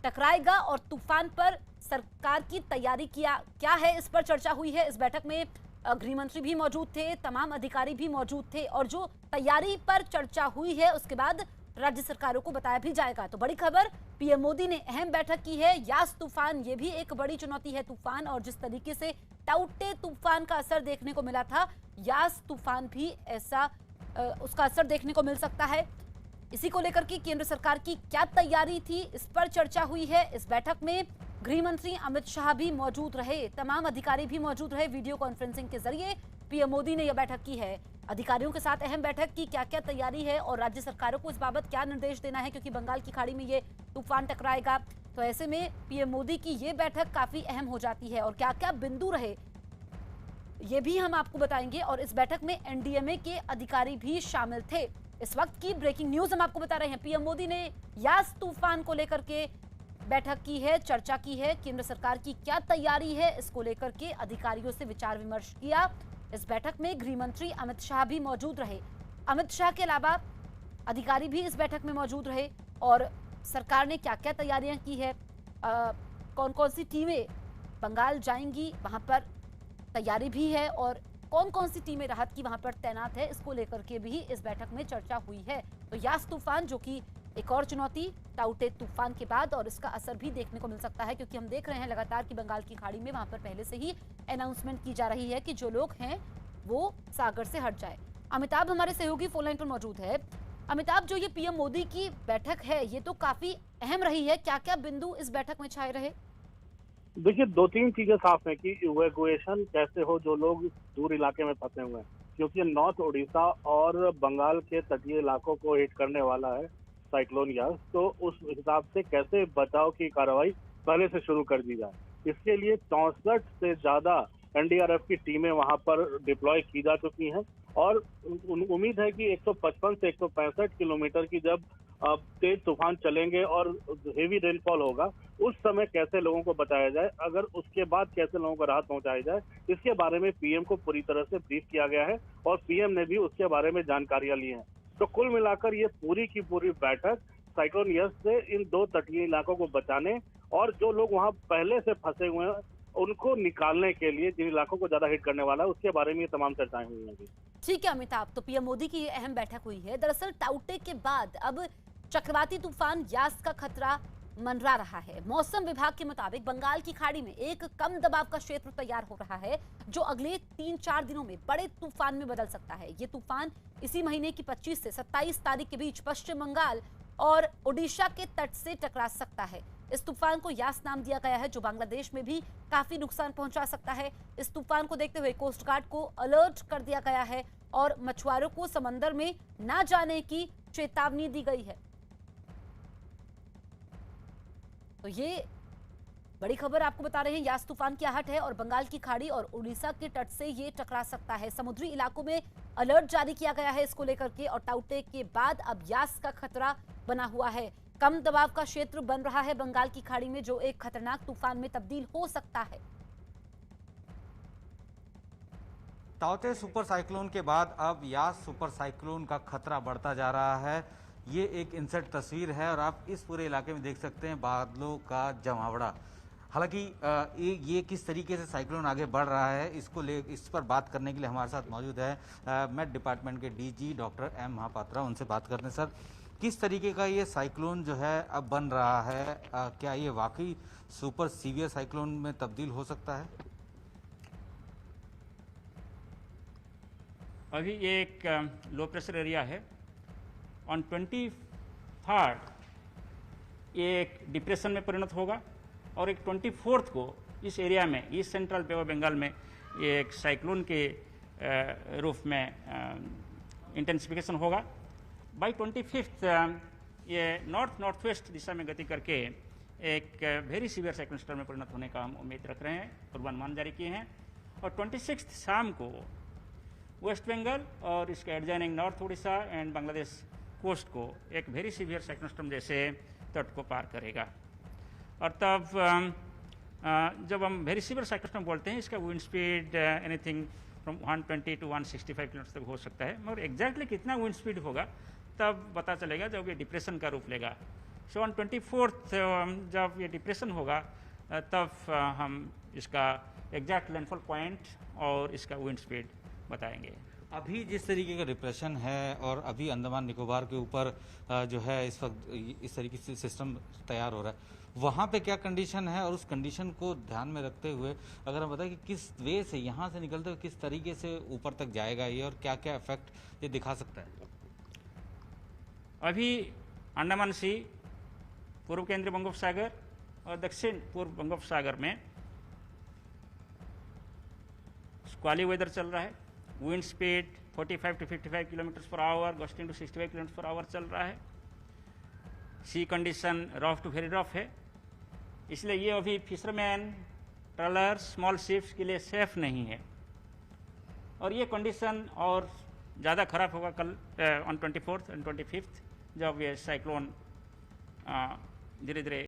टकराएगा और तूफान पर सरकार की तैयारी क्या है, इस पर चर्चा हुई है। इस बैठक में गृह मंत्री भी मौजूद थे, तमाम अधिकारी भी मौजूद थे और जो तैयारी पर चर्चा हुई है उसके बाद राज्य सरकारों को बताया भी जाएगा। तो बड़ी खबर, पीएम मोदी ने अहम बैठक की है। यास तूफान, ये भी एक बड़ी चुनौती है तूफान, और जिस तरीके से टाउटे तूफान का असर देखने को मिला था, यास तूफान भी ऐसा उसका असर देखने को मिल सकता है। इसी को लेकर के केंद्र सरकार की क्या तैयारी थी, इस पर चर्चा हुई है। इस बैठक में गृह मंत्री अमित शाह भी मौजूद रहे, तमाम अधिकारी भी मौजूद रहे। वीडियो कॉन्फ्रेंसिंग के जरिए पीएम मोदी ने यह बैठक की है। अधिकारियों के साथ अहम बैठक की, क्या क्या तैयारी है और राज्य सरकारों को इस बाबत क्या निर्देश देना है, क्योंकि बंगाल की खाड़ी में ये तूफान टकराएगा। तो ऐसे में पीएम मोदी की ये बैठक काफी अहम हो जाती है और क्या क्या बिंदु रहे ये भी हम आपको बताएंगे। और इस बैठक में एनडीएमए के अधिकारी भी शामिल थे। इस वक्त की ब्रेकिंग न्यूज हम आपको बता रहे हैं। पीएम मोदी ने यास तूफान को लेकर के बैठक की है, चर्चा की है। केंद्र सरकार की क्या तैयारी है, इसको लेकर के अधिकारियों से विचार विमर्श किया। इस बैठक में गृह मंत्री अमित शाह भी मौजूद रहे। अमित शाह के अलावा अधिकारी भी इस बैठक में मौजूद रहे और सरकार ने क्या क्या तैयारियां की है, कौन कौन सी टीमें बंगाल जाएंगी, वहां पर तैयारी भी है, और कौन कौन सी टीमें राहत की वहां पर तैनात है, इसको लेकर के भी इस बैठक में चर्चा हुई है। तो यास तूफान, जो कि एक और चुनौती टाउटे तूफान के बाद, और इसका असर भी देखने को मिल सकता है, क्योंकि हम देख रहे हैं लगातार कि बंगाल की खाड़ी में वहां पर पहले से ही अनाउंसमेंट की जा रही है कि जो लोग हैं वो सागर से हट जाए। अमिताभ हमारे सहयोगी फोन लाइन पर मौजूद है। अमिताभ, जो ये पीएम मोदी की बैठक है ये तो काफी अहम रही है, क्या क्या बिंदु इस बैठक में छाए रहे? देखिए, दो तीन चीजें साफ है कि इवैक्यूएशन कैसे हो जो लोग दूर इलाके में फंसे हुए हैं, क्योंकि नॉर्थ उड़ीसा और बंगाल के तटीय इलाकों को हिट करने वाला है साइक्लोन यास। तो उस हिसाब से कैसे बचाव की कार्रवाई पहले से शुरू कर दी जाए, इसके लिए 64 से ज्यादा एनडीआरएफ की टीमें वहां पर डिप्लॉय की जा चुकी हैं। और उम्मीद है कि 155 से 165 किलोमीटर की जब तेज तूफान चलेंगे और हेवी रेनफॉल होगा, उस समय कैसे लोगों को बचाया जाए, अगर उसके बाद कैसे लोगों को राहत पहुंचाई जाए, इसके बारे में पीएम को पूरी तरह से ब्रीफ किया गया है और पीएम ने भी उसके बारे में जानकारियां ली हैं। तो कुल मिलाकर ये पूरी की पूरी बैठक साइक्लोन यस से इन दो तटीय इलाकों को बचाने और जो लोग वहां पहले से फंसे हुए हैं उनको निकालने के लिए, जिन इलाकों को ज्यादा हिट करने वाला है, उसके बारे में ये तमाम चर्चाएं हुई हैं। ठीक है अमिताभ, तो पीएम मोदी की ये अहम बैठक हुई है। दरअसल टाउटे के बाद अब चक्रवाती तूफान यास का खतरा मंडरा रहा है। मौसम विभाग के मुताबिक बंगाल की खाड़ी में एक कम दबाव का क्षेत्र तैयार हो रहा है, जो अगले 3-4 दिनों में बड़े तूफान में बदल सकता है। ये तूफान इसी महीने की 25 से 27 तारीख के बीच पश्चिम बंगाल और ओडिशा के तट से टकरा सकता है। इस तूफान को यास नाम दिया गया है, जो बांग्लादेश में भी काफी नुकसान पहुंचा सकता है। इस तूफान को देखते हुए कोस्ट गार्ड को अलर्ट कर दिया गया है और मछुआरों को समंदर में ना जाने की चेतावनी दी गई है। तो ये बड़ी खबर आपको बता रहे हैं। यास तूफान की आहट है और बंगाल की खाड़ी और उड़ीसा के तट से ये टकरा सकता है। समुद्री इलाकों में अलर्ट जारी किया गया है इसको लेकर के, और टाउटे के बाद अब यास का खतरा बना हुआ है। कम दबाव का क्षेत्र बन रहा है बंगाल की खाड़ी में, जो एक खतरनाक तूफान में तब्दील हो सकता है। टाउटे सुपर साइक्लोन के बाद अब यास सुपर साइक्लोन का खतरा बढ़ता जा रहा है। ये एक इनसेट तस्वीर है और आप इस पूरे इलाके में देख सकते हैं बादलों का जमावड़ा। हालांकि ये किस तरीके से साइक्लोन आगे बढ़ रहा है, इस पर बात करने के लिए हमारे साथ मौजूद है मेट डिपार्टमेंट के डीजी डॉक्टर एम महापात्रा। उनसे बात करते हैं। सर, किस तरीके का ये साइक्लोन जो है अब बन रहा है, क्या ये वाकई सुपर सीवियर साइक्लोन में तब्दील हो सकता है? अभी ये एक लो प्रेशर एरिया है। ऑन 23 ये एक डिप्रेशन में परिणत होगा और एक 24 को इस एरिया में, east central bay of Bengal में, ये एक साइक्लोन के रूप में इंटेंसिफिकेशन होगा। बाई 25 ये नॉर्थ वेस्ट दिशा में गति करके एक वेरी सीवियर साइक्लोन स्टॉर्म में परिणत होने का हम उम्मीद रख रहे हैं, पूर्वानुमान जारी किए हैं। और 26 शाम को वेस्ट बंगाल और इसके adjoining north Orissa and Bangladesh coast को एक वेरी सीवियर साइक्लोन स्टॉर्म जैसे तट को पार करेगा। और तब जब हम वेरी सीवियर साइक्लोन स्टॉर्म बोलते हैं, इसका wind speed anything from 120 to 165 kilometre तक हो सकता है, मगर एग्जैक्टली कितना विंड स्पीड होगा तब पता चलेगा जब ये डिप्रेशन का रूप लेगा। सो ऑन 24th जब ये डिप्रेशन होगा तब हम इसका एग्जैक्ट लैंडफॉल पॉइंट और इसका विंड स्पीड बताएंगे। अभी जिस तरीके का डिप्रेशन है और अभी अंडमान निकोबार के ऊपर जो है इस वक्त इस तरीके से सिस्टम तैयार हो रहा है, वहाँ पे क्या कंडीशन है और उस कंडीशन को ध्यान में रखते हुए अगर हम बताएं कि किस वे से यहाँ से निकलते हुए किस तरीके से ऊपर तक जाएगा ये और क्या क्या इफेक्ट ये दिखा सकता है? अभी अंडमान सी, पूर्व केंद्रीय बंगोपसागर और दक्षिण पूर्व बंगोपसागर में स्क्वाली वेदर चल रहा है। Wind speed 45 to 55 kilometre per hour, gusting to 65 kilometre per hour चल रहा है। Sea condition rough to very rough है, इसलिए ये अभी फिशरमैन, ट्रॉलर, स्मॉल शिप्स के लिए सेफ नहीं है और ये कंडीशन और ज़्यादा खराब होगा कल ऑन 24th एंड 25th जब ये साइक्लोन धीरे धीरे